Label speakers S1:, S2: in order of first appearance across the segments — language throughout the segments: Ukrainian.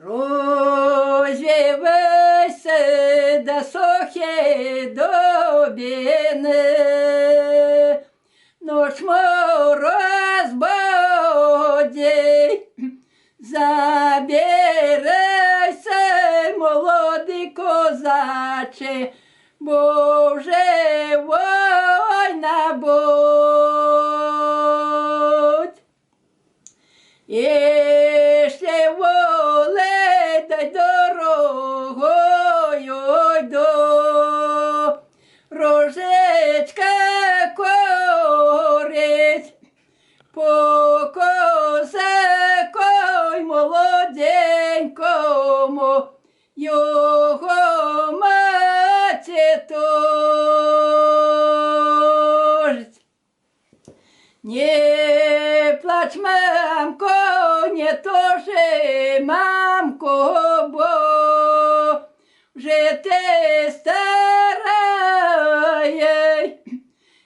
S1: Розвівайся до сухі добіни, ночь мороз буде, забирайся, молодий козаче, бо вже війна будь. Если волей дай дорогою до рожечка корить, по козаку молоденькому його мати тужить. Не плач, мамко, не тужи, мамко, бо вже ти стара,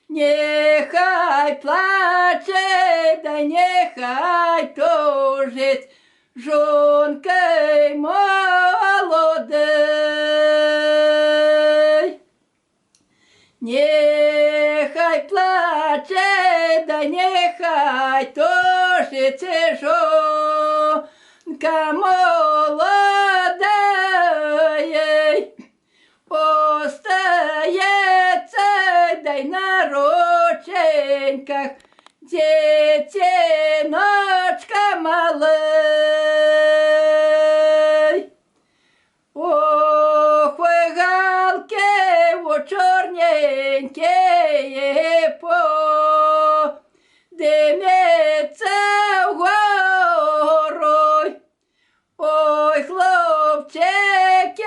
S1: нехай плаче, да нехай тужить, жонкой молодой. Нехай плаче, да нехай тужить жонка молодая, остається, да й на рученьках дитиночка малий. Ох, ви галки, о чорненькі, подиміться вгору. Ой, хлопчики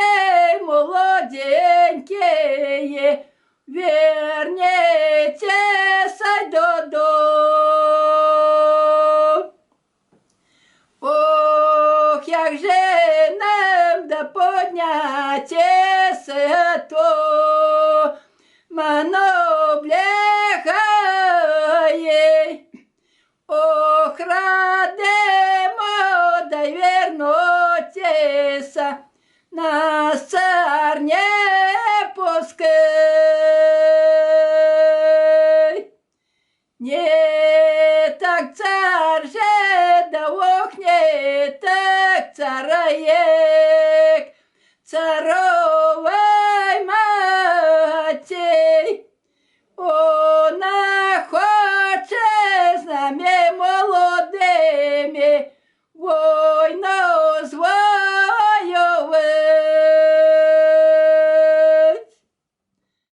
S1: молоденькі, верніться додому. Ох, як же нам да поднятися, то мано блягає. Ох, радимо, да й вернутися, нас цар не пускай. Не так цар же, да ох, не так царає.